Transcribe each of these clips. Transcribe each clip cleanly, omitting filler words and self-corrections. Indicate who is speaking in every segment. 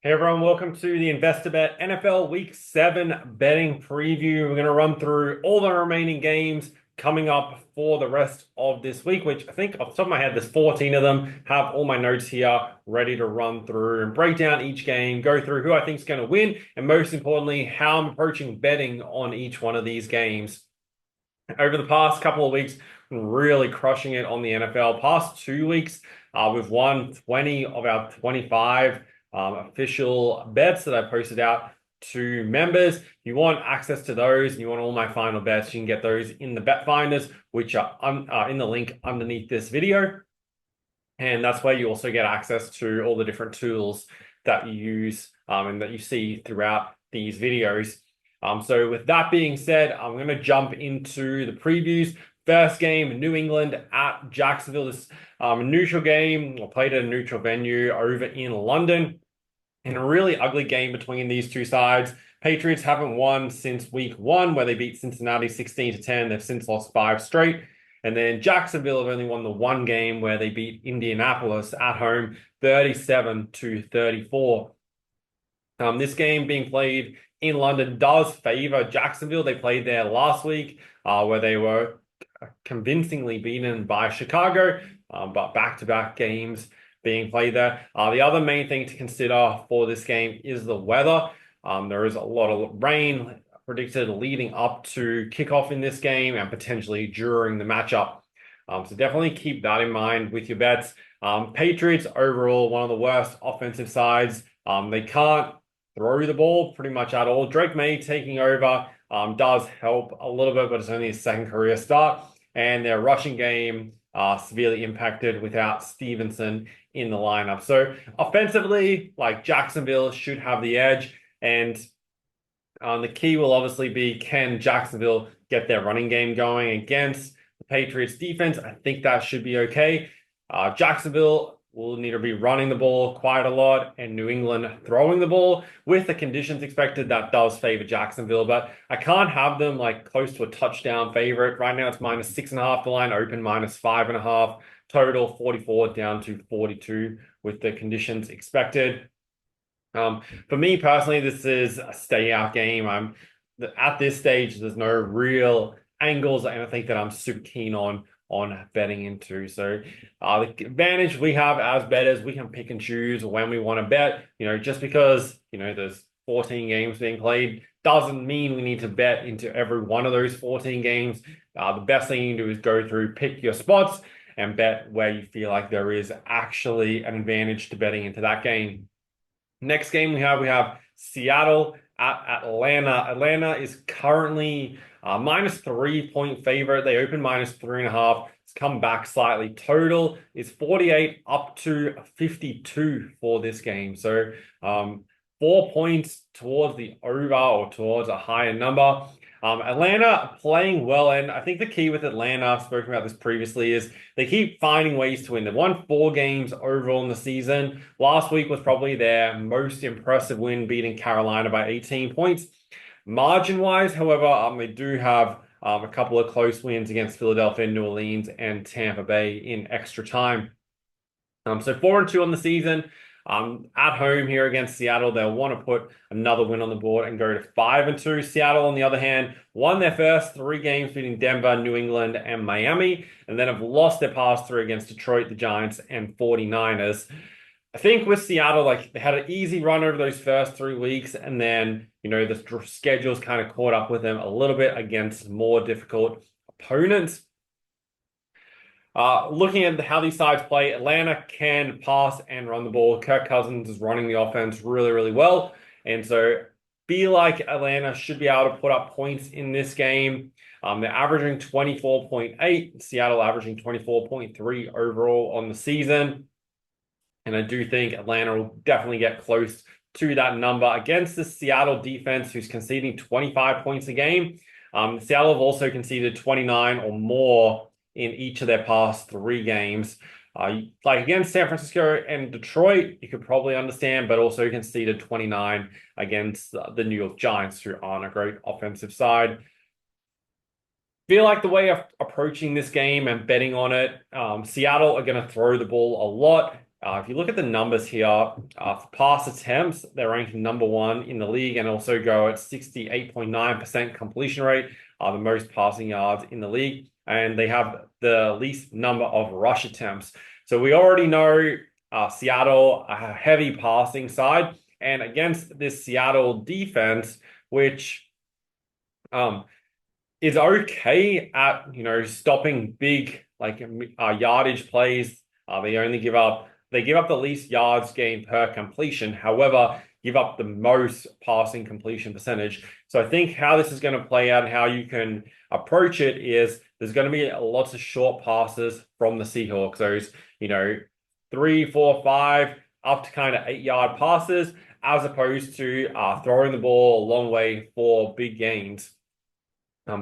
Speaker 1: Hey everyone, welcome to the InvestorBet NFL Week 7 betting preview. We're going to run through all the remaining games coming up for the rest of this week, which I think off the top of my head, there's 14 of them. Have all my notes here ready to run through and break down each game, go through who I think is going to win, and most importantly, how I'm approaching betting on each one of these games. Over the past couple of weeks, really crushing it on the NFL. Past 2 weeks, we've won 20 of our 25 official bets that I posted out to members. If you want access to those and you want all my final bets, you can get those in the Bet.Finders, which are in the link underneath this video. And that's where you also get access to all the different tools that you use and that you see throughout these videos. So with that being said, I'm going to jump into the previews. First game, New England at Jacksonville. This neutral game, or played at a neutral venue over in London. In a really ugly game between these two sides. Patriots haven't won since week 1, where they beat Cincinnati 16-10. They've since lost 5 straight. And then Jacksonville have only won the one game where they beat Indianapolis at home 37-34. This game being played in London does favor Jacksonville. They played there last week where they were convincingly beaten by Chicago, but back-to-back games being played there. The other main thing to consider for this game is the weather. There is a lot of rain predicted leading up to kickoff in this game and potentially during the matchup. So definitely keep that in mind with your bets. Patriots overall, one of the worst offensive sides. They can't throw the ball pretty much at all. Drake May taking over does help a little bit, but it's only his second career start. And their rushing game severely impacted without Stevenson in the lineup. So offensively, like Jacksonville should have the edge. And the key will obviously be, can Jacksonville get their running game going against the Patriots defense? I think that should be okay. Jacksonville will need to be running the ball quite a lot, and New England throwing the ball. With the conditions expected, that does favor Jacksonville, but I can't have them like close to a touchdown favorite. Right now it's -6.5, the line open -5.5, total 44 down to 42 with the conditions expected. For me personally, this is a stay out game. At this stage, there's no real angles and I think that I'm super keen on betting into. So the advantage we have as bettors, we can pick and choose when we want to bet. Just because there's 14 games being played doesn't mean we need to bet into every one of those 14 games. The best thing you can do is go through, pick your spots, and bet where you feel like there is actually an advantage to betting into that game. Next game we have Seattle at Atlanta. Atlanta is currently -3-point favorite. They open -3.5. It's come back slightly. Total is 48 up to 52 for this game. So 4 points towards the over or towards a higher number. Atlanta playing well, and I think the key with Atlanta, I've spoken about this previously, is they keep finding ways to win. They've won 4 games overall in the season. Last week was probably their most impressive win, beating Carolina by 18 points. Margin-wise, however, they do have a couple of close wins against Philadelphia, New Orleans, and Tampa Bay in extra time. So 4-2 on the season. At home here against Seattle, they'll want to put another win on the board and go to 5-2. Seattle, on the other hand, won their first 3 games beating Denver, New England, and Miami, and then have lost their past 3 against Detroit, the Giants, and 49ers. I think with Seattle, they had an easy run over those first 3 weeks, and then, the schedule's kind of caught up with them a little bit against more difficult opponents. Looking at how these sides play, Atlanta can pass and run the ball. Kirk Cousins is running the offense really, really well. And so feel like Atlanta should be able to put up points in this game. They're averaging 24.8, Seattle averaging 24.3 overall on the season. And I do think Atlanta will definitely get close to that number against the Seattle defense, who's conceding 25 points a game. Seattle have also conceded 29 or more in each of their past 3 games. Like against San Francisco and Detroit, you could probably understand, but also conceded 29 against the New York Giants, who aren't a great offensive side. Feel like the way of approaching this game and betting on it, Seattle are going to throw the ball a lot. If you look at the numbers here, for pass attempts, they're ranked number 1 in the league and also go at 68.9% completion rate, the most passing yards in the league. And they have the least number of rush attempts. So we already know Seattle, a heavy passing side. And against this Seattle defense, which is okay at, stopping big yardage plays. They give up the least yards gained per completion. However, give up the most passing completion percentage. So I think how this is going to play out and how you can approach it is there's going to be lots of short passes from the Seahawks. Those, 3, 4, 5, up to kind of 8-yard passes, as opposed to throwing the ball a long way for big gains.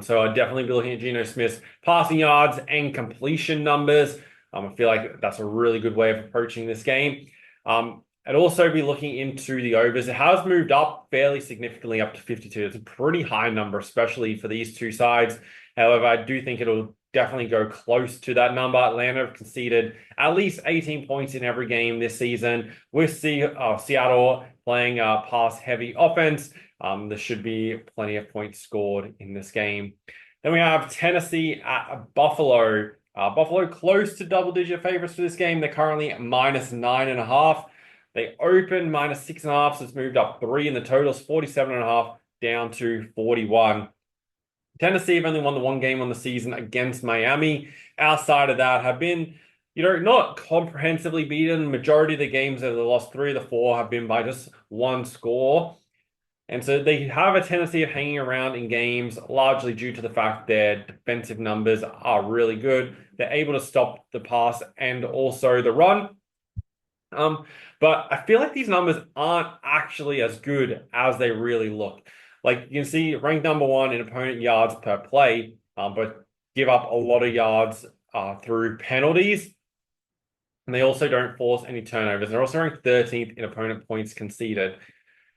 Speaker 1: So I'd definitely be looking at Geno Smith's passing yards and completion numbers. I feel like that's a really good way of approaching this game. I'd also be looking into the overs. It has moved up fairly significantly up to 52. It's a pretty high number, especially for these two sides. However, I do think it'll definitely go close to that number. Atlanta have conceded at least 18 points in every game this season. With Seattle playing a pass-heavy offense, there should be plenty of points scored in this game. Then we have Tennessee at Buffalo. Buffalo close to double-digit favorites for this game. They're currently at -9.5. They opened -6.5, so it's moved up 3 in the totals, 47.5 down to 41. Tennessee have only won the one game on the season against Miami. Outside of that, have been, not comprehensively beaten. Majority of the games that they lost, 3 of the 4 have been by just one score. And so they have a tendency of hanging around in games, largely due to the fact their defensive numbers are really good. They're able to stop the pass and also the run. But I feel like these numbers aren't actually as good as they really look. Like you can see, ranked number 1 in opponent yards per play, but give up a lot of yards through penalties. And they also don't force any turnovers. They're also ranked 13th in opponent points conceded.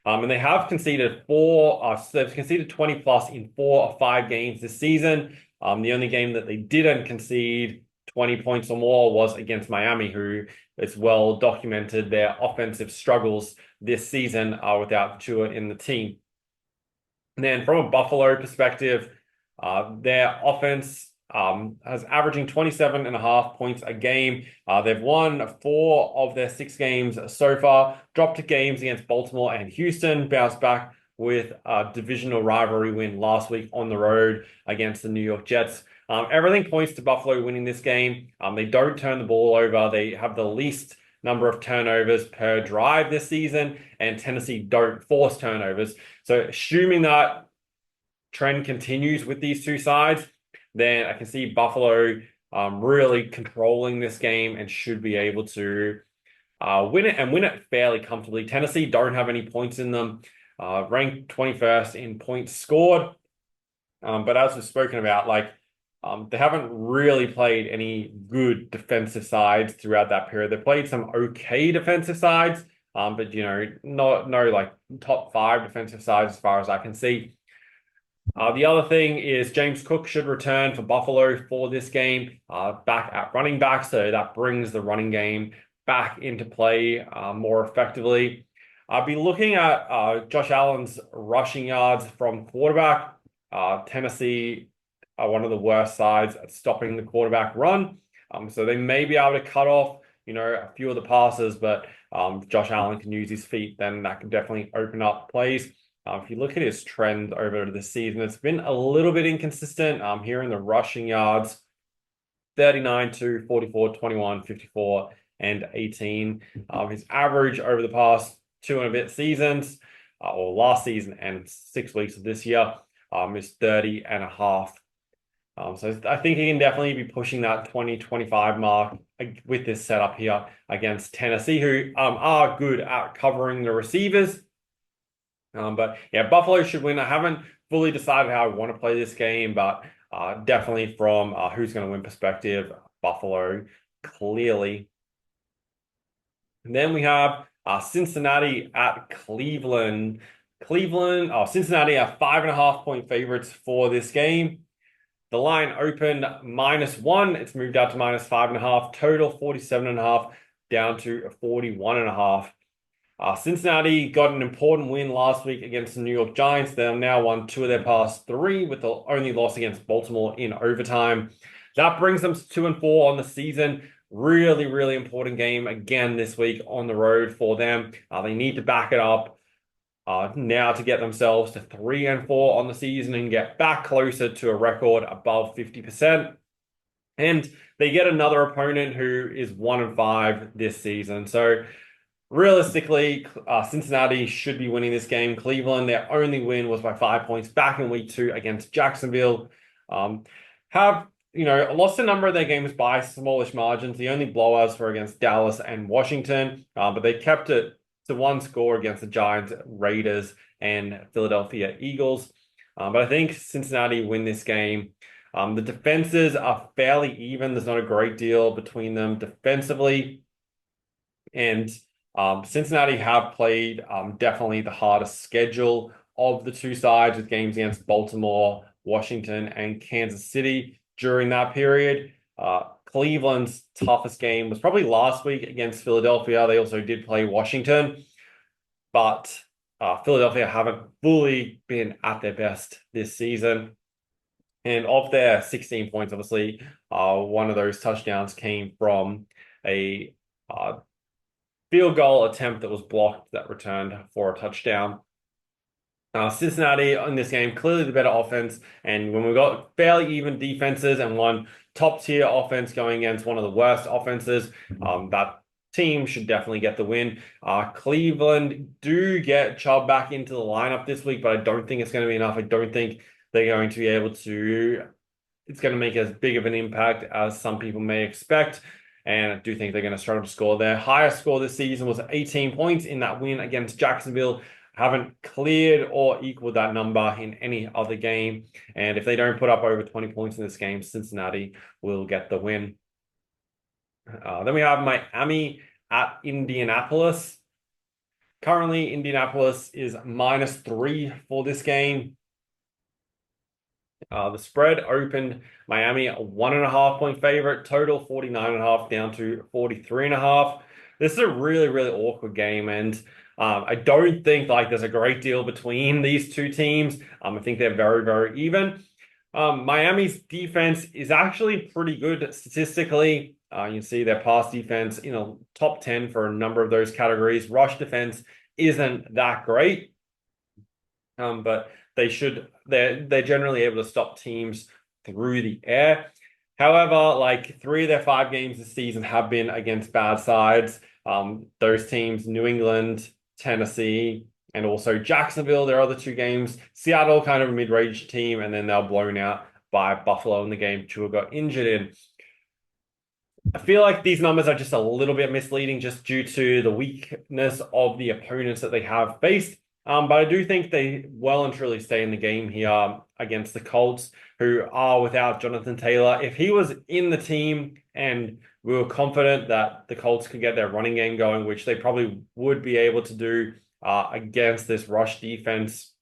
Speaker 1: And they have conceded they've conceded 20 plus in 4 or 5 games this season. The only game that they didn't concede 20 points or more was against Miami, who is well documented their offensive struggles this season without Tua in the team. And then from a Buffalo perspective, their offense has averaging 27.5 points a game. They've won 4 of their 6 games so far, dropped to games against Baltimore and Houston, bounced back with a divisional rivalry win last week on the road against the New York Jets. Everything points to Buffalo winning this game. They don't turn the ball over. They have the least number of turnovers per drive this season, and Tennessee don't force turnovers. So assuming that trend continues with these two sides, then I can see Buffalo really controlling this game and should be able to win it and win it fairly comfortably. Tennessee don't have any points in them, ranked 21st in points scored. But as we've spoken about, they haven't really played any good defensive sides throughout that period. They played some okay defensive sides, but no top 5 defensive sides as far as I can see. The other thing is James Cook should return for Buffalo for this game, back at running back, so that brings the running game back into play more effectively. I'll be looking at Josh Allen's rushing yards from quarterback. Tennessee are one of the worst sides at stopping the quarterback run, so they may be able to cut off a few of the passes, but Josh Allen can use his feet, then that can definitely open up plays. If you look at his trend over the season, it's been a little bit inconsistent. Here in the rushing yards, 39 to 44, 21, 54, and 18. His average over the past 2 and a bit seasons, or last season and 6 weeks of this year, is 30.5. So I think he can definitely be pushing that 20-25 mark with this setup here against Tennessee, who are good at covering the receivers. But yeah, Buffalo should win. I haven't fully decided how I want to play this game, but definitely from who's going to win perspective, Buffalo clearly. And then we have Cincinnati at Cleveland. Cincinnati are 5.5 point favorites for this game. The line opened -1. It's moved out to -5.5. Total 47.5. down to 41.5. Cincinnati got an important win last week against the New York Giants. They've now won 2 of their past 3, with the only loss against Baltimore in overtime. That brings them to 2-4 on the season. Really, really important game again this week on the road for them. They need to back it up now to get themselves to 3-4 on the season and get back closer to a record above 50%. And they get another opponent who is 1-5 this season. So realistically, Cincinnati should be winning this game. Cleveland, their only win was by 5 points back in week 2 against Jacksonville. Have lost a number of their games by smallish margins. The only blowouts were against Dallas and Washington, but they kept it to 1 score against the Giants, Raiders, and Philadelphia Eagles. But I think Cincinnati win this game. The defenses are fairly even. There's not a great deal between them defensively. And Cincinnati have played definitely the hardest schedule of the two sides, with games against Baltimore, Washington, and Kansas City during that period. Cleveland's toughest game was probably last week against Philadelphia. They also did play Washington, but Philadelphia haven't fully been at their best this season. And of their 16 points, obviously, one of those touchdowns came from a field goal attempt that was blocked that returned for a touchdown. Cincinnati in this game, clearly the better offense. And when we got fairly even defenses and one top tier offense going against one of the worst offenses, that team should definitely get the win. Cleveland do get Chubb back into the lineup this week, but I don't think it's going to be enough. I don't think they're going to be able to, it's going to make as big of an impact as some people may expect. And I do think they're going to struggle to score. Their highest score this season was 18 points in that win against Jacksonville. Haven't cleared or equaled that number in any other game. And if they don't put up over 20 points in this game, Cincinnati will get the win. Then we have Miami at Indianapolis. Currently, Indianapolis is -3 for this game. The spread opened Miami a 1.5 point favorite, total 49.5 down to 43.5. This is a really, really awkward game, and I don't think there's a great deal between these two teams. I think they're very, very even. Miami's defense is actually pretty good statistically. You can see their pass defense, top 10 for a number of those categories. Rush defense isn't that great, but they're generally able to stop teams through the air. However, 3 of their 5 games this season have been against bad sides. Those teams, New England, Tennessee, and also Jacksonville, their other 2 games. Seattle, kind of a mid-range team, and then they were blown out by Buffalo in the game Tua got injured in. I feel like these numbers are just a little bit misleading just due to the weakness of the opponents that they have faced. But I do think they well and truly stay in the game here against the Colts, who are without Jonathan Taylor. If he was in the team and we were confident that the Colts could get their running game going, which they probably would be able to do against this rush defense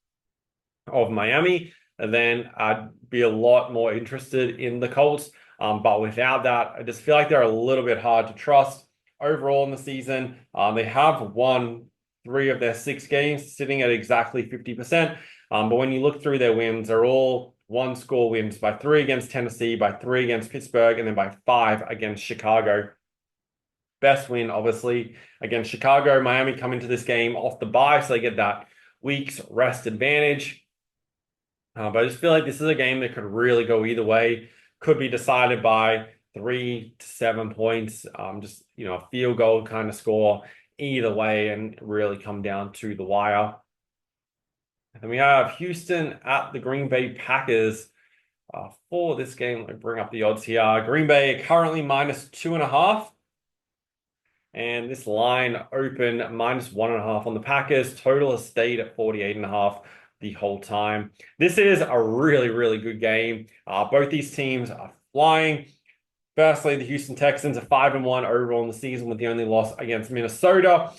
Speaker 1: of Miami, then I'd be a lot more interested in the Colts. But without that, I just feel like they're a little bit hard to trust overall in the season. They have won 3 of their 6 games, sitting at exactly 50%. But when you look through their wins, they're all 1-score wins, by 3 against Tennessee, by 3 against Pittsburgh, and then by 5 against Chicago. Best win, obviously, against Chicago. Miami come into this game off the bye, so they get that week's rest advantage. But I just feel like this is a game that could really go either way. Could be decided by 3 to 7 points. Just, a field goal kind of score either way and really come down to the wire. And we have Houston at the Green Bay Packers for this game. Let me bring up the odds here. Green Bay currently -2.5. And this line opened -1.5 on the Packers. Total has stayed at 48.5 the whole time. This is a really, really good game. Both these teams are flying. Firstly, the Houston Texans are 5-1 overall in the season, with the only loss against Minnesota.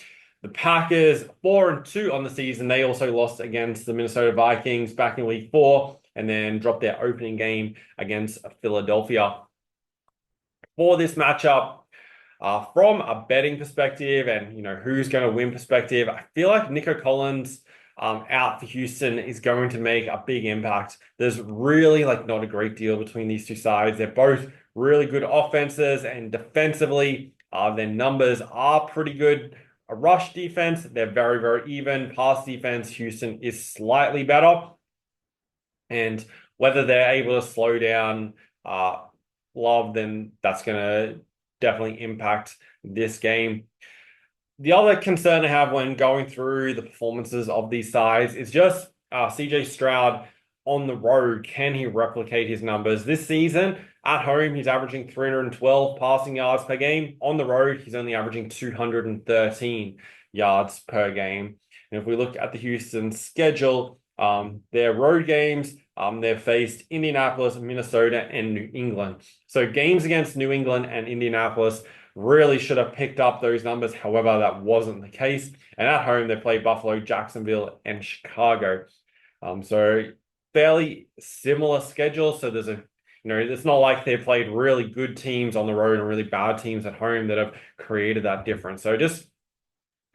Speaker 1: The Packers 4-2 on the season. They also lost against the Minnesota Vikings back in week 4 and then dropped their opening game against Philadelphia. For this matchup, From a betting perspective and who's going to win perspective, I feel like Nico Collins out for Houston is going to make a big impact. There's really not a great deal between these two sides. They're both really good offenses, and defensively, their numbers are pretty good. A rush defense, they're very, very even. Pass defense, Houston is slightly better. And whether they're able to slow down Love, then that's going to definitely impact this game. The other concern I have when going through the performances of these sides is just CJ Stroud on the road. Can he replicate his numbers this season? At home, he's averaging 312 passing yards per game. On the road, he's only averaging 213 yards per game. And if we look at the Houston schedule, their road games, they've faced Indianapolis, Minnesota, and New England. So games against New England and Indianapolis really should have picked up those numbers. However, that wasn't the case. And at home, they played Buffalo, Jacksonville, and Chicago. So fairly similar schedule. So there's it's not like they played really good teams on the road and really bad teams at home that have created that difference. So just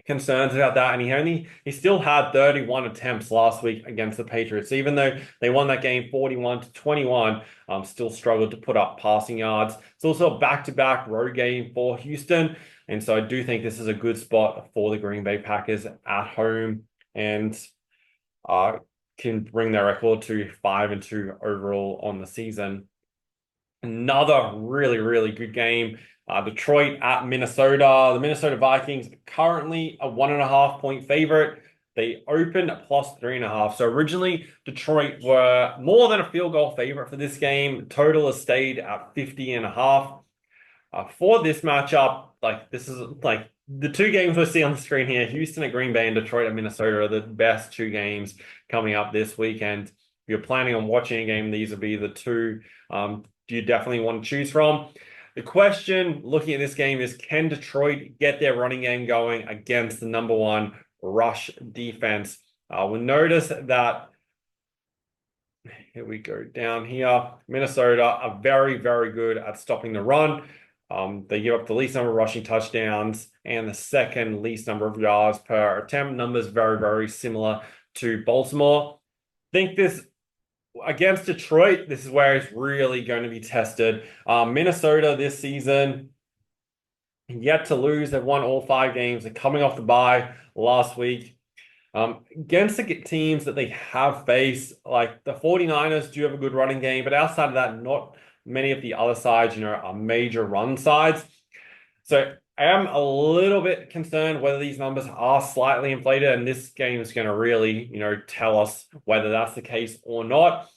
Speaker 1: concerns about that. And he still had 31 attempts last week against the Patriots. Even though they won that game 41-21, still struggled to put up passing yards. It's also a back-to-back road game for Houston. And so I do think this is a good spot for the Green Bay Packers at home, and can bring their record to 5-2 overall on the season. Another really, really good game. Detroit at Minnesota. The Minnesota Vikings currently a 1.5-point favorite. They opened at +3.5. So originally, Detroit were more than a field goal favorite for this game. Total has stayed at 50.5. For this matchup, this is the two games we see on the screen here, Houston at Green Bay and Detroit at Minnesota, are the best two games coming up this weekend. If you're planning on watching a game, these would be the two you definitely want to choose from. The question looking at this game is, can Detroit get their running game going against the number one rush defense? We'll notice that, here we go down here, Minnesota are very, very good at stopping the run. They give up the least number of rushing touchdowns and the second least number of yards per attempt. Numbers very, very similar to Baltimore. Think this against Detroit, this is where it's really going to be tested. Minnesota this season, yet to lose. They've won all 5 games. They're coming off the bye last week. Against the teams that they have faced, like the 49ers do have a good running game, but outside of that, not many of the other sides, are major run sides. So I am a little bit concerned whether these numbers are slightly inflated, and this game is going to really, tell us whether that's the case or not.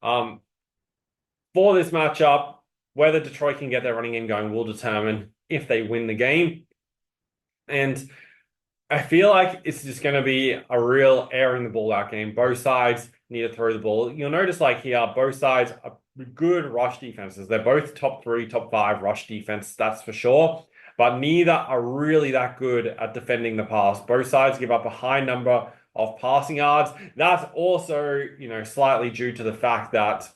Speaker 1: For this matchup, whether Detroit can get their running game going will determine if they win the game. And I feel like it's just going to be a real airing the ball out game. Both sides need to throw the ball. You'll notice here, both sides are good rush defenses. They're both top 3, top 5 rush defense, that's for sure. But neither are really that good at defending the pass. Both sides give up a high number of passing yards. That's also, slightly due to the fact that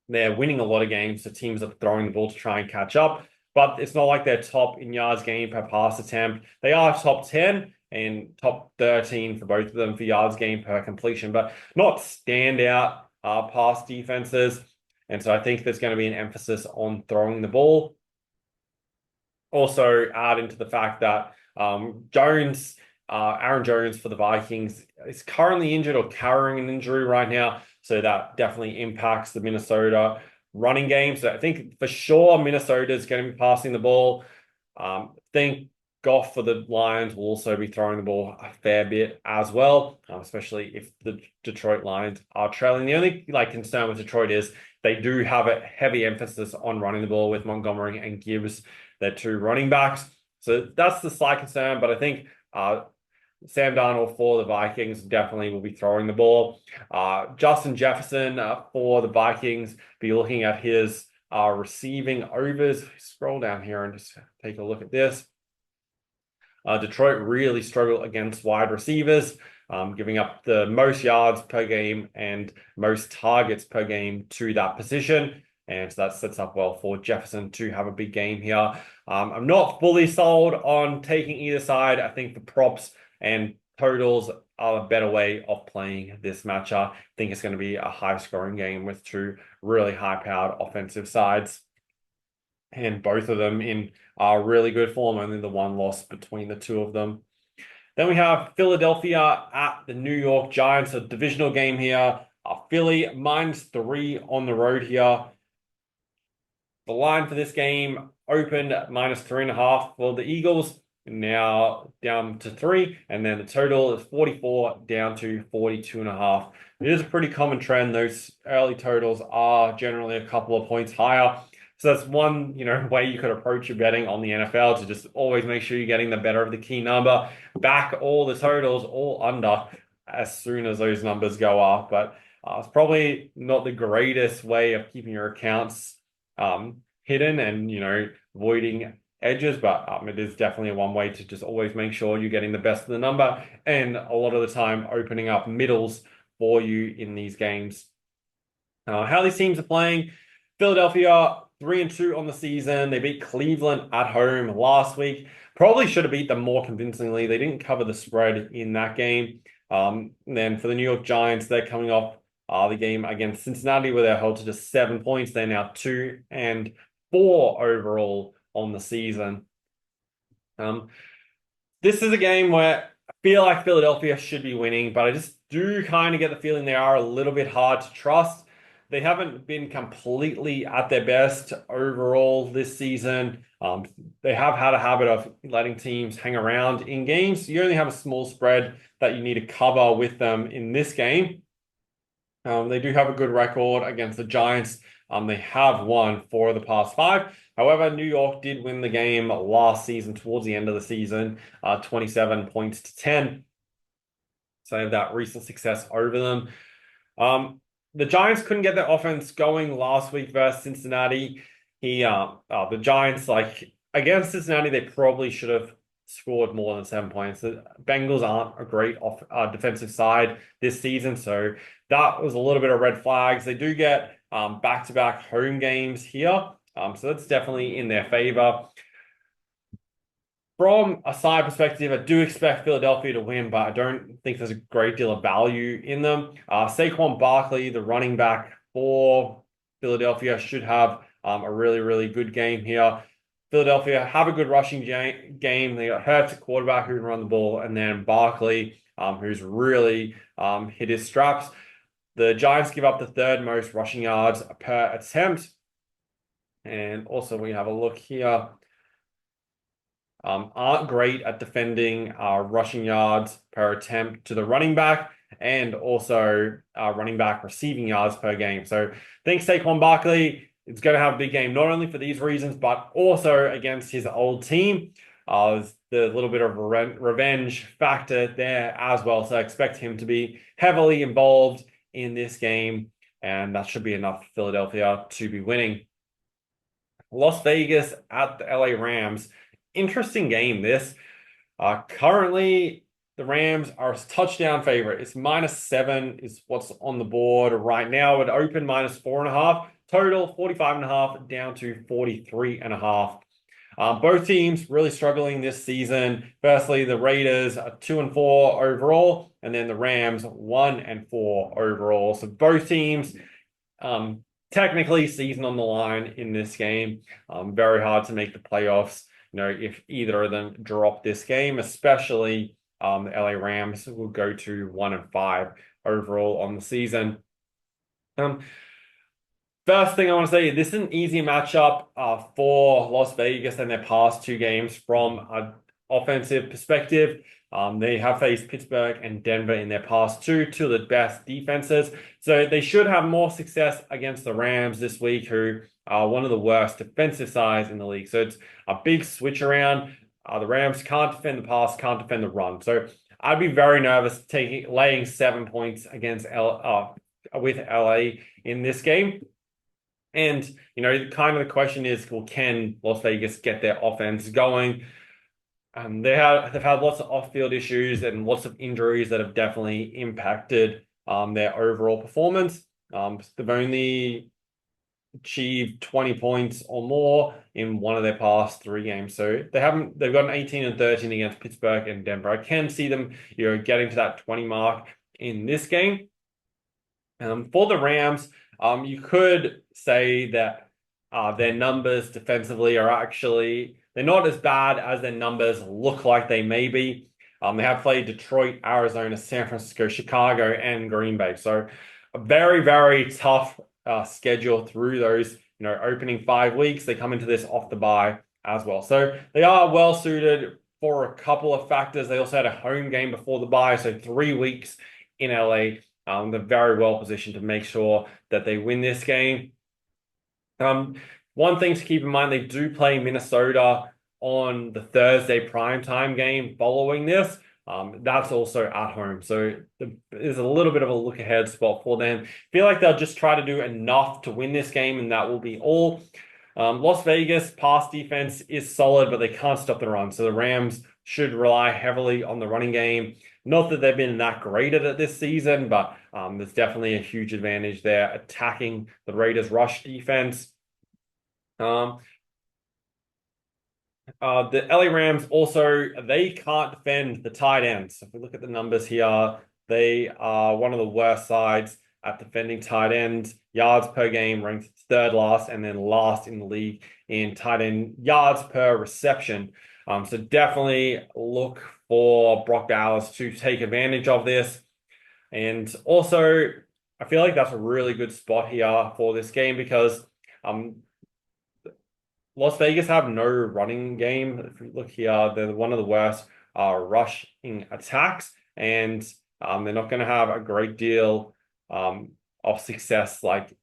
Speaker 1: they're winning a lot of games. The teams are throwing the ball to try and catch up. But it's not like they're top in yards gained per pass attempt. They are top 10 and top 13 for both of them for yards gained per completion, but not standout pass defenses. And so I think there's going to be an emphasis on throwing the ball. Also add into the fact that Aaron Jones for the Vikings is currently injured or carrying an injury right now. So that definitely impacts the Minnesota running game. So I think for sure Minnesota is going to be passing the ball. I think Goff for the Lions will also be throwing the ball a fair bit as well, especially if the Detroit Lions are trailing. The only concern with Detroit is they do have a heavy emphasis on running the ball with Montgomery and Gibbs, their 2 running backs. So that's the slight concern, but I think Sam Darnold for the Vikings definitely will be throwing the ball. Justin Jefferson for the Vikings, be looking at his receiving overs. Scroll down here and just take a look at this. Detroit really struggle against wide receivers, giving up the most yards per game and most targets per game to that position. And so that sets up well for Jefferson to have a big game here. I'm not fully sold on taking either side. I think the props and totals are a better way of playing this matchup. I think it's going to be a high-scoring game with two really high-powered offensive sides, and both of them in really good form, only the one loss between the two of them. Then we have Philadelphia at the New York Giants, a divisional game here. Philly -3 on the road here. The line for this game opened at -3.5 for the Eagles, now down to 3, and then the total is 44 down to 42.5. It is a pretty common trend. Those early totals are generally a couple of points higher. So that's one, way you could approach your betting on the NFL, to just always make sure you're getting the better of the key number. Back all the totals all under as soon as those numbers go up. But it's probably not the greatest way of keeping your accounts hidden and, avoiding edges, but it is definitely one way to just always make sure you're getting the best of the number, and a lot of the time opening up middles for you in these games. How these teams are playing: Philadelphia 3-2 on the season. They beat Cleveland at home last week. Probably should have beat them more convincingly. They didn't cover the spread in that game. Then for the New York Giants, they're coming off the game against Cincinnati, where they're held to just 7 points. They're now 2-4 overall on the season. This is a game where I feel like Philadelphia should be winning, but I just do kind of get the feeling they are a little bit hard to trust. They haven't been completely at their best overall this season. They have had a habit of letting teams hang around in games. You only have a small spread that you need to cover with them in this game. They do have a good record against the Giants. They have won 4 of the past 5. However, New York did win the game last season, towards the end of the season, 27 points to 10. So they have that recent success over them. The Giants couldn't get their offense going last week versus Cincinnati. The Giants, against Cincinnati, they probably should have scored more than 7 points. The Bengals aren't a great defensive side this season, so that was a little bit of red flags. They do get back-to-back home games here, so that's definitely in their favor. From a side perspective, I do expect Philadelphia to win, but I don't think there's a great deal of value in them. Saquon Barkley, the running back for Philadelphia, should have a really, really good game here. Philadelphia have a good rushing game. They got Hurts, a quarterback who can run the ball, and then Barkley, who's really hit his straps. The Giants give up the 3rd most rushing yards per attempt. And also we have a look here. Aren't great at defending rushing yards per attempt to the running back, and also running back receiving yards per game. So I think Saquon Barkley is going to have a big game, not only for these reasons, but also against his old team. There's the little bit of revenge factor there as well. So I expect him to be heavily involved in this game, and that should be enough for Philadelphia to be winning. Las Vegas at the LA Rams. Interesting game, this. Currently, the Rams are a touchdown favorite. It's -7 is what's on the board right now. It opened -4.5. Total 45.5 down to 43.5. Both teams really struggling this season. Firstly, the Raiders are 2-4 overall, and then the Rams 1-4 overall. So both teams technically season on the line in this game. Very hard to make the playoffs. If either of them drop this game, especially the LA Rams will go to 1-5 overall on the season. First thing I want to say, this is an easy matchup for Las Vegas in their past 2 games from an offensive perspective. They have faced Pittsburgh and Denver in their past 2 of the best defenses. So they should have more success against the Rams this week, who are one of the worst defensive sides in the league. So it's a big switch around. The Rams can't defend the pass, can't defend the run. So I'd be very nervous laying 7 points against with LA in this game. And, kind of the question is, well, can Las Vegas get their offense going? They've had lots of off-field issues and lots of injuries that have definitely impacted their overall performance. They've only achieved 20 points or more in one of their past 3 games. So they've gotten 18 and 13 against Pittsburgh and Denver. I can see them, getting to that 20 mark in this game. For the Rams, you could say that their numbers defensively are actually they're not as bad as their numbers look like they may be. They have played Detroit, Arizona, San Francisco, Chicago, and Green Bay. So a very, very tough schedule through those, opening 5 weeks. They come into this off the bye as well. So they are well suited for a couple of factors. They also had a home game before the bye, so 3 weeks in LA. They're very well positioned to make sure that they win this game. One thing to keep in mind, they do play Minnesota on the Thursday primetime game following this. That's also at home. So there's a little bit of a look ahead spot for them. Feel like they'll just try to do enough to win this game, and that will be all. Las Vegas pass defense is solid, but they can't stop the run. So the Rams should rely heavily on the running game. Not that they've been that great at it this season, but there's definitely a huge advantage there attacking the Raiders' rush defense. The LA Rams also, they can't defend the tight ends. So if we look at the numbers here, they are one of the worst sides at defending tight ends. Yards per game ranked third last and then last in the league in tight end yards per reception. So definitely look for Brock Bowers to take advantage of this. And also, I feel like that's a really good spot here for this game because Las Vegas have no running game. If you look here, they're one of the worst rushing attacks, and they're not going to have a great deal of success, like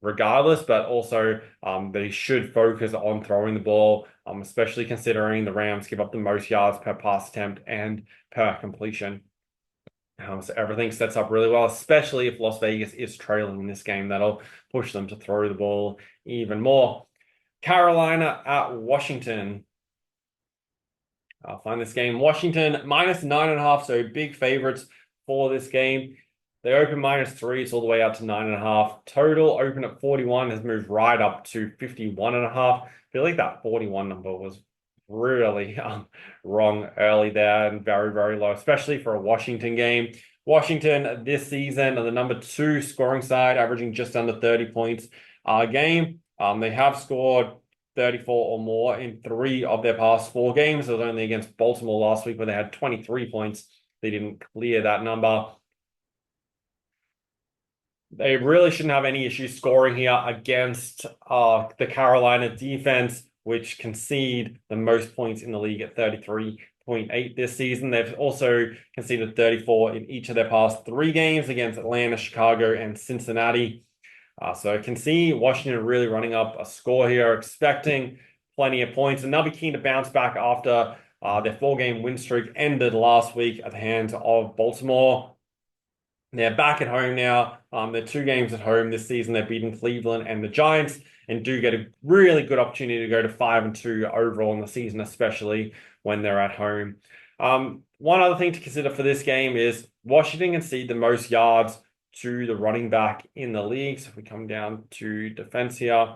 Speaker 1: regardless. But also, they should focus on throwing the ball, especially considering the Rams give up the most yards per pass attempt and per completion. So everything sets up really well, especially if Las Vegas is trailing in this game. That'll push them to throw the ball even more. Carolina at Washington. I'll find this game. Washington -9.5, so big favorites for this game. They open -3, it's all the way out to 9.5. Total open at 41 has moved right up to 51.5. I feel like that 41 number was really wrong early there and very, very low, especially for a Washington game. Washington this season are the #2 scoring side, averaging just under 30 points a game. They have scored 34 or more in 3 of their past 4 games. It was only against Baltimore last week where they had 23 points. They didn't clear that number. They really shouldn't have any issues scoring here against the Carolina defense, which concede the most points in the league at 33.8 this season. They've also conceded 34 in each of their past 3 games against Atlanta, Chicago, and Cincinnati. So I can see Washington really running up a score here, expecting plenty of points, and they'll be keen to bounce back after their 4-game win streak ended last week at the hands of Baltimore. They're back at home now. They're 2 games at home this season. They've beaten Cleveland and the Giants and do get a really good opportunity to go to 5-2 overall in the season, especially when they're at home. One other thing to consider for this game is Washington concede the most yards to the running back in the league. So if we come down to defense here,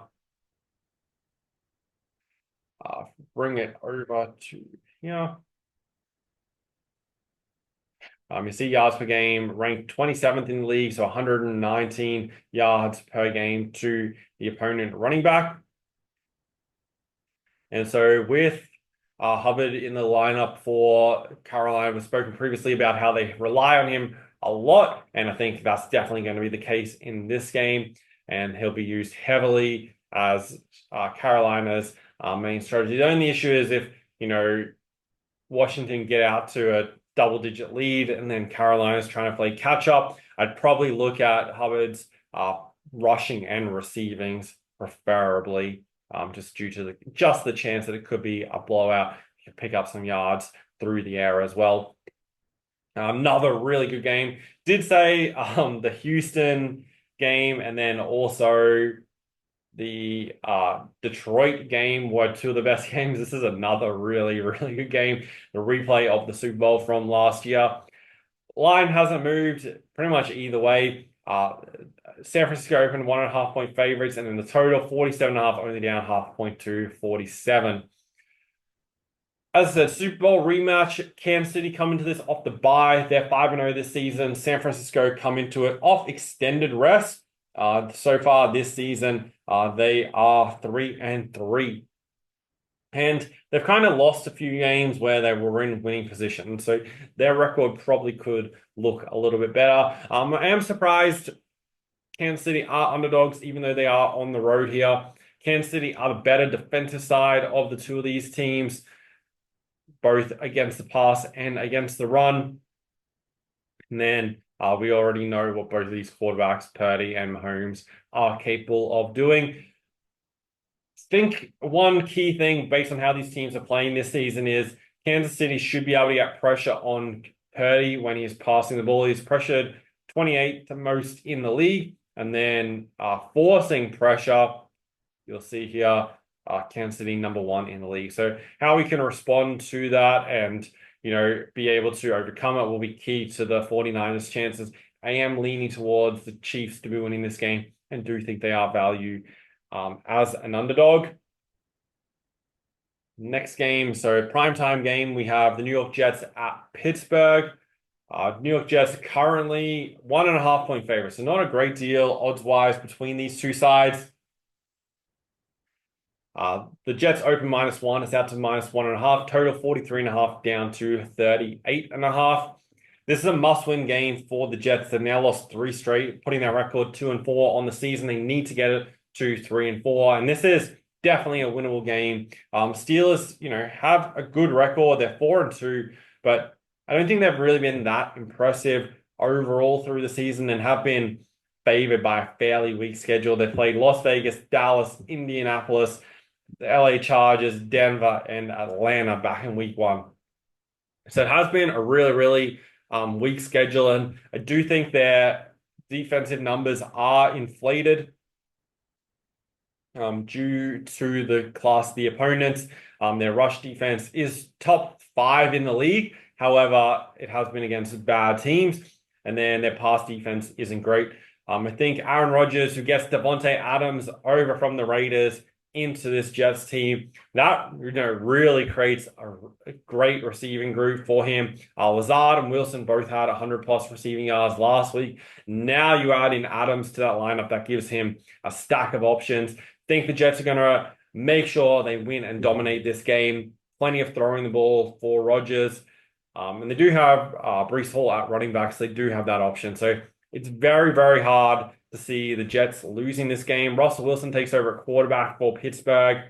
Speaker 1: bring it over to here. You see yards per game ranked 27th in the league, so 119 yards per game to the opponent running back. And so with Hubbard in the lineup for Carolina, we've spoken previously about how they rely on him a lot, and I think that's definitely going to be the case in this game, and he'll be used heavily as Carolina's main strategy. The only issue is if, Washington get out to a double-digit lead and then Carolina's trying to play catch-up, I'd probably look at Hubbard's rushing and receivings preferably, just due to the chance that it could be a blowout. You can pick up some yards through the air as well. Another really good game. Did say the Houston game and then also the Detroit game were 2 of the best games. This is another really, really good game. The replay of the Super Bowl from last year. Line hasn't moved pretty much either way. San Francisco opened 1.5 point favorites, and then the total 47.5, only down 0.5 point to 47. As I said, Super Bowl rematch, Kansas City come into this off the bye. They're 5-0 this season. San Francisco come into it off extended rest. So far this season, they are 3-3. And they've kind of lost a few games where they were in winning position. So their record probably could look a little bit better. I am surprised Kansas City are underdogs, even though they are on the road here. Kansas City are the better defensive side of the two of these teams, both against the pass and against the run. And then we already know what both of these quarterbacks, Purdy and Mahomes, are capable of doing. I think one key thing based on how these teams are playing this season is Kansas City should be able to get pressure on Purdy when he's passing the ball. He's pressured 28th most in the league, and then forcing pressure, you'll see here, Kansas City #1 in the league. So how we can respond to that and, be able to overcome it will be key to the 49ers chances. I am leaning towards the Chiefs to be winning this game and do think they are value as an underdog. Next game, so primetime game, we have the New York Jets at Pittsburgh. New York Jets currently 1.5 point favorites, so not a great deal odds-wise between these two sides. The Jets open -1, it's out to -1.5, total 43.5 down to 38.5. This is a must-win game for the Jets. They've now lost 3 straight, putting their record 2-4 on the season. They need to get it to 3-4, and this is definitely a winnable game. Steelers, have a good record. They're 4-2, but I don't think they've really been that impressive overall through the season and have been favored by a fairly weak schedule. They played Las Vegas, Dallas, Indianapolis, the LA Chargers, Denver, and Atlanta back in week 1. So it has been a really, really weak schedule, and I do think their defensive numbers are inflated due to the class of the opponents. Their rush defense is top 5 in the league. However, it has been against bad teams, and then their pass defense isn't great. I think Aaron Rodgers, who gets Devontae Adams over from the Raiders into this Jets team, that really creates a great receiving group for him. Lazard and Wilson both had 100+ receiving yards last week. Now you add in Adams to that lineup, that gives him a stack of options. Think the Jets are going to make sure they win and dominate this game. Plenty of throwing the ball for Rodgers. And they do have Breece Hall at running back, so they do have that option. So it's very, very hard to see the Jets losing this game. Russell Wilson takes over at quarterback for Pittsburgh.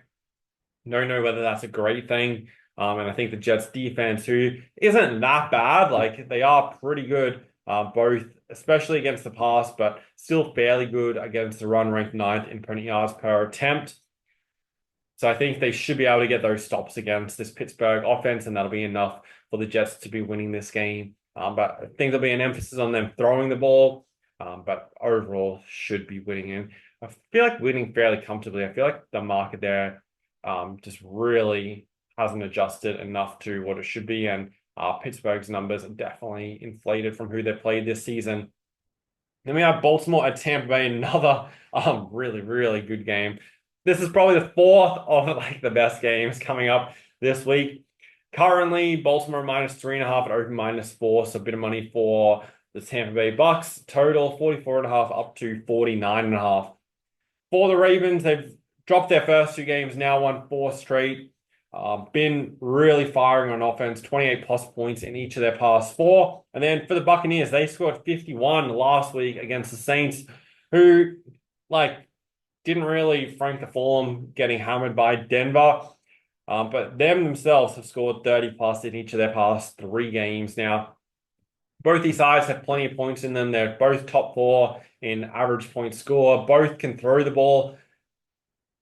Speaker 1: Don't know whether that's a great thing. And I think the Jets defense, who isn't that bad, like they are pretty good, both, especially against the pass, but still fairly good against the run, ranked 9th in 20 yards per attempt. So I think they should be able to get those stops against this Pittsburgh offense, and that'll be enough for the Jets to be winning this game. But I think there'll be an emphasis on them throwing the ball, but overall should be winning. And I feel like winning fairly comfortably. I feel like the market there just really hasn't adjusted enough to what it should be. And Pittsburgh's numbers are definitely inflated from who they played this season. Then we have Baltimore at Tampa Bay, another really, really good game. This is probably the 4th of the best games coming up this week. Currently, Baltimore -3.5 at open -4, so a bit of money for the Tampa Bay Bucks. Total 44.5 up to 49.5. For the Ravens, they've dropped their first 2 games, now won 4 straight. Been really firing on offense, 28+ points in each of their past 4. And then for the Buccaneers, they scored 51 last week against the Saints, who didn't really frank the form, getting hammered by Denver. But them themselves have scored 30+ in each of their past 3 games now. Both these sides have plenty of points in them. They're both top 4 in average point score. Both can throw the ball.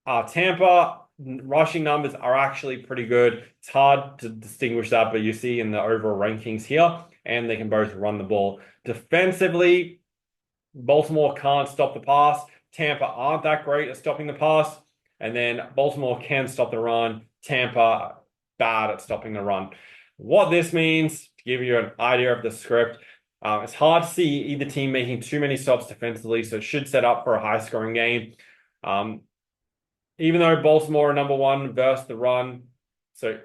Speaker 1: Tampa rushing numbers are actually pretty good. It's hard to distinguish that, but you see in the overall rankings here, and they can both run the ball. Defensively, Baltimore can't stop the pass. Tampa aren't that great at stopping the pass. And then Baltimore can stop the run. Tampa bad at stopping the run. What this means, to give you an idea of the script, It's hard to see either team making too many stops defensively, so it should set up for a high-scoring game. Even though Baltimore are number one versus the run, so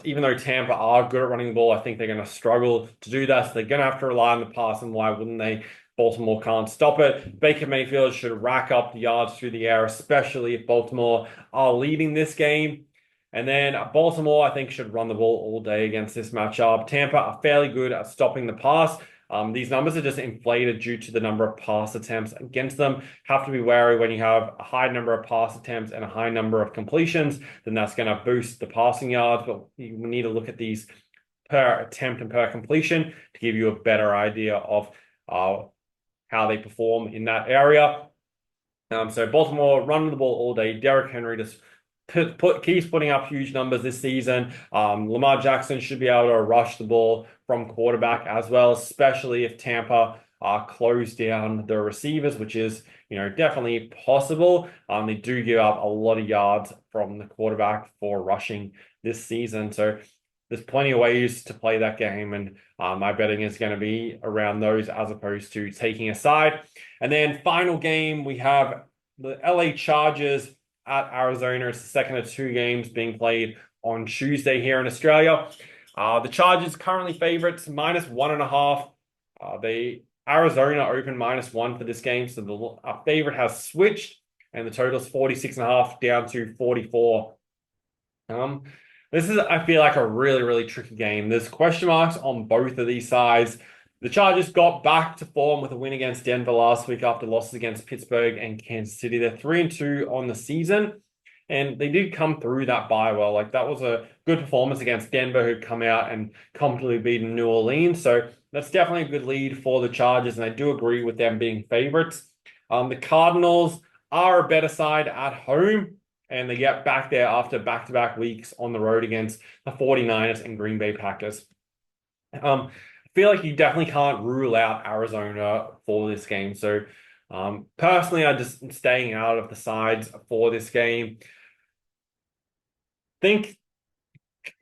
Speaker 1: even though Tampa are good at running the ball, I think they're going to struggle to do that. So they're going to have to rely on the pass, and why wouldn't they? Baltimore can't stop it. Baker Mayfield should rack up the yards through the air, especially if Baltimore are leading this game. And then Baltimore, I think, should run the ball all day against this matchup. Tampa are fairly good at stopping the pass. These numbers are just inflated due to the number of pass attempts against them. Have to be wary when you have a high number of pass attempts and a high number of completions, then that's going to boost the passing yards. But you need to look at these per attempt and per completion to give you a better idea of how they perform in that area. So Baltimore running the ball all day. Derrick Henry just keeps putting up huge numbers this season. Lamar Jackson should be able to rush the ball from quarterback as well, especially if Tampa close down the receivers, which is definitely possible. They do give up a lot of yards from the quarterback for rushing this season, so there's plenty of ways to play that game, and my betting is going to be around those as opposed to taking a side. And then final game, we have the LA Chargers at Arizona. It's the second of two games being played on Tuesday here in Australia. The Chargers currently favorites -1.5. Arizona open -1 for this game, so the favorite has switched, and the total is 46.5 down to 44. This is, I feel like, a really, really tricky game. There's question marks on both of these sides. The Chargers got back to form with a win against Denver last week after losses against Pittsburgh and Kansas City. They're 3-2 on the season, and they did come through that bye well. Like, that was a good performance against Denver, who'd come out and comfortably beaten New Orleans. So that's definitely a good lead for the Chargers, and I do agree with them being favorites. The Cardinals are a better side at home, and they get back there after back-to-back weeks on the road against the 49ers and Green Bay Packers. I feel like you definitely can't rule out Arizona for this game. So personally, I'm just staying out of the sides for this game. I think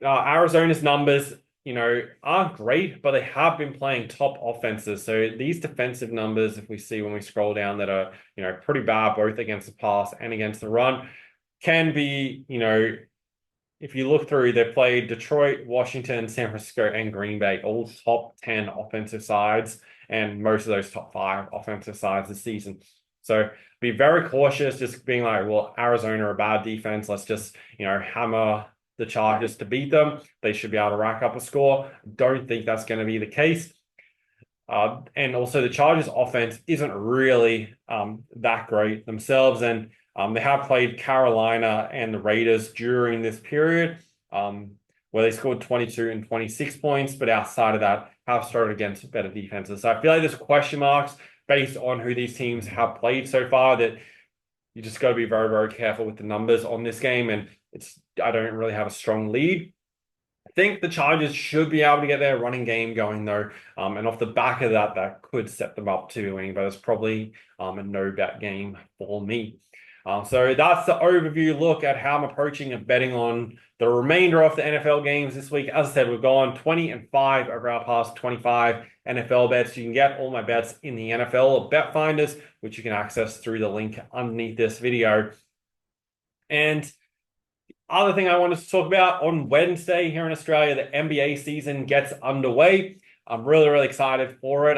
Speaker 1: Arizona's numbers, aren't great, but they have been playing top offenses. So these defensive numbers, if we see when we scroll down, that are, pretty bad, both against the pass and against the run, can be, if you look through, they've played Detroit, Washington, San Francisco, and Green Bay, all top 10 offensive sides, and most of those top 5 offensive sides this season. So be very cautious, just being like, well, Arizona are a bad defense. Let's just, hammer the Chargers to beat them. They should be able to rack up a score. Don't think that's going to be the case. And also the Chargers offense isn't really that great themselves, and they have played Carolina and the Raiders during this period, where they scored 22 and 26 points, but outside of that, have started against better defenses. So I feel like there's question marks based on who these teams have played so far, that you just got to be very, very careful with the numbers on this game, and I don't really have a strong lead. I think the Chargers should be able to get their running game going, though, and off the back of that, that could set them up to winning, but it's probably a no-bet game for me. So that's the overview look at how I'm approaching and betting on the remainder of the NFL games this week. As I said, we've gone 20-5 over our past 25 NFL bets. You can get all my bets in the NFL Bet.Finders, which you can access through the link underneath this video. And the other thing I wanted to talk about, on Wednesday here in Australia, the NBA season gets underway. I'm really, really excited for it.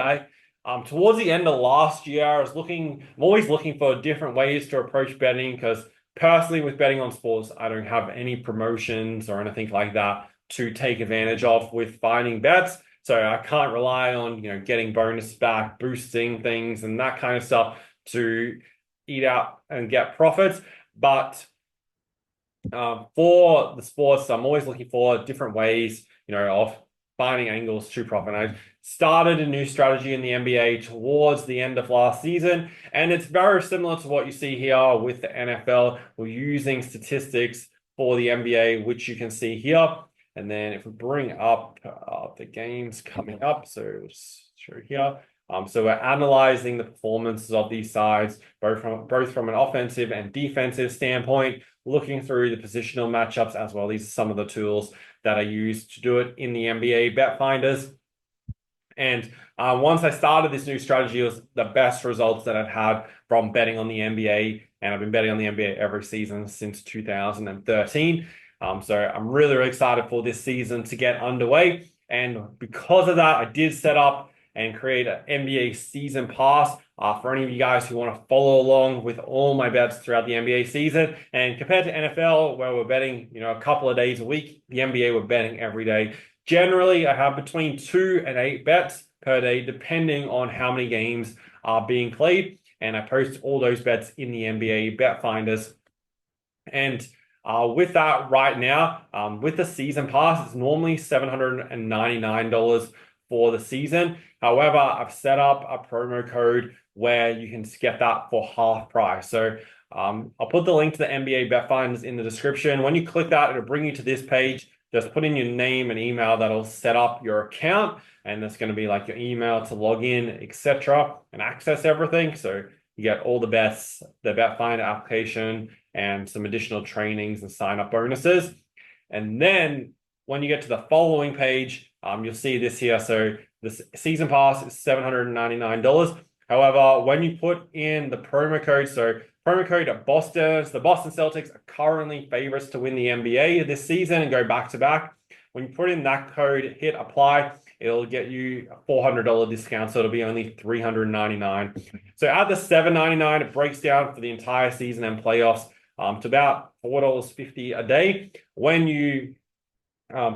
Speaker 1: Towards the end of last year, I'm always looking for different ways to approach betting, because personally with betting on sports, I don't have any promotions or anything like that to take advantage of with finding bets. So I can't rely on, getting bonus back, boosting things and that kind of stuff to eat out and get profits. But for the sports, I'm always looking for different ways, of finding angles to profit. I started a new strategy in the NBA towards the end of last season, and it's very similar to what you see here with the NFL. We're using statistics for the NBA, which you can see here. And then if we bring up the games coming up, so let's show here. So we're analyzing the performances of these sides, both from an offensive and defensive standpoint, looking through the positional matchups as well. These are some of the tools that I use to do it in the NBA Bet Finders. And once I started this new strategy, it was the best results that I've had from betting on the NBA. And I've been betting on the NBA every season since 2013. So I'm really, really excited for this season to get underway. And because of that, I did set up and create an NBA season pass for any of you guys who want to follow along with all my bets throughout the NBA season. And compared to NFL, where we're betting, a couple of days a week, the NBA, we're betting every day. Generally, I have between 2 and 8 bets per day, depending on how many games are being played. And I post all those bets in the NBA bet finders. And with that right now, with the season pass, it's normally $799 for the season. However, I've set up a promo code where you can get that for half price. So I'll put the link to the NBA bet finders in the description. When you click that, it'll bring you to this page. Just put in your name and email. That'll set up your account, and that's going to be like your email to log in, etc., and access everything. So you get all the bets, the Bet.Finder application, and some additional trainings and sign-up bonuses. And then when you get to the following page, you'll see this here. So the season pass is $799. However, when you put in the promo code, so promo code at Boston, the Boston Celtics are currently favorites to win the NBA this season and go back-to-back. When you put in that code, hit apply, it'll get you a $400 discount, so it'll be only $399. So at the $799, it breaks down for the entire season and playoffs to about $4.50 a day. When you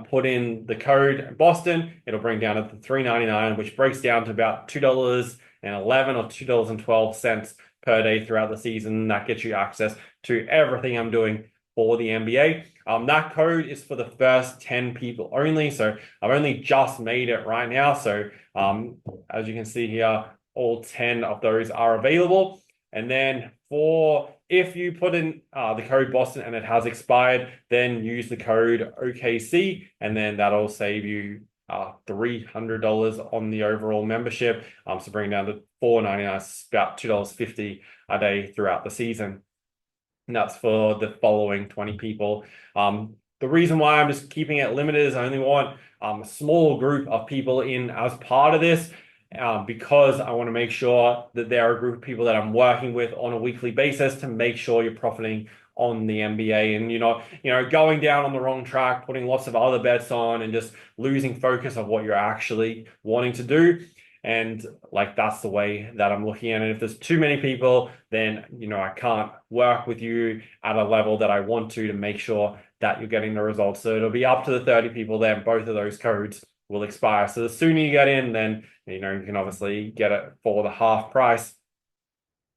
Speaker 1: put in the code Boston, it'll bring down to the $399, which breaks down to about $2.11 or $2.12 per day throughout the season. That gets you access to everything I'm doing for the NBA. That code is for the first 10 people only. So I've only just made it right now. So as you can see here, all 10 of those are available. And then if you put in the code Boston and it has expired, then use the code OKC, and then that'll save you $300 on the overall membership. So bring it down to $499, it's about $2.50 a day throughout the season. And that's for the following 20 people. The reason why I'm just keeping it limited is I only want a small group of people in as part of this. Because I want to make sure that there are a group of people that I'm working with on a weekly basis to make sure you're profiting on the NBA and going down on the wrong track, putting lots of other bets on and just losing focus of what you're actually wanting to do. And that's the way that I'm looking at it. If there's too many people, then I can't work with you at a level that I want to make sure that you're getting the results. So it'll be up to the 30 people, then both of those codes will expire. So the sooner you get in, then you can obviously get it for the half price.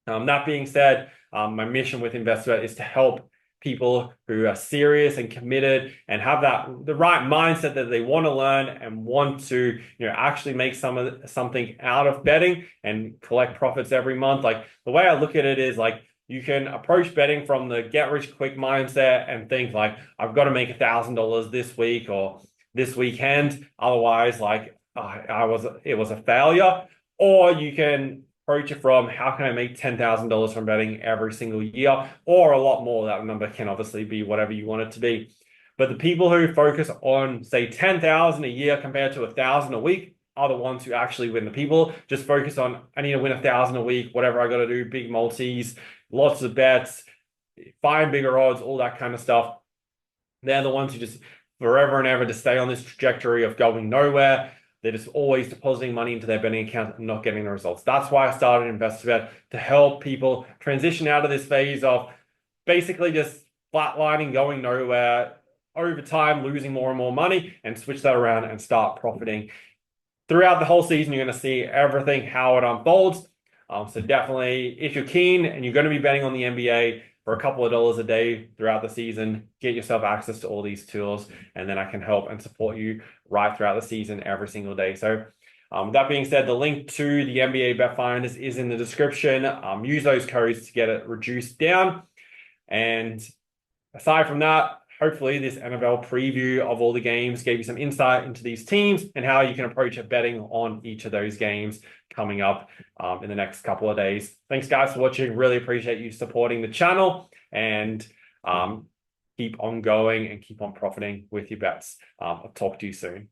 Speaker 1: That being said, my mission with InvestorBet is to help people who are serious and committed and have the right mindset that they want to learn and want to actually make something out of betting and collect profits every month. The way I look at it is you can approach betting from the get rich quick mindset and think I've got to make $1,000 this week or this weekend, otherwise it was a failure. Or you can approach it from how can I make $10,000 from betting every single year, or a lot more. That number can obviously be whatever you want it to be. But the people who focus on say 10,000 a year compared to 1,000 a week are the ones who actually win. The people just focus on I need to win 1,000 a week, whatever I got to do, big multis, lots of bets, find bigger odds, all that kind of stuff. They're the ones who just forever and ever to stay on this trajectory of going nowhere. They're just always depositing money into their betting account and not getting the results. That's why I started InvestorBet, to help people transition out of this phase of basically just flatlining, going nowhere, over time losing more and more money, and switch that around and start profiting. Throughout the whole season, you're going to see everything, how it unfolds. So definitely, if you're keen and you're going to be betting on the NBA, for a couple of dollars a day throughout the season, get yourself access to all these tools, and then I can help and support you right throughout the season every single day. So that being said, the link to the NBA Bet Finders is in the description. Use those codes to get it reduced down. And aside from that, hopefully this NFL preview of all the games gave you some insight into these teams and how you can approach a betting on each of those games coming up in the next couple of days. Thanks guys for watching. Really appreciate you supporting the channel, and keep on going and keep on profiting with your bets. I'll talk to you soon.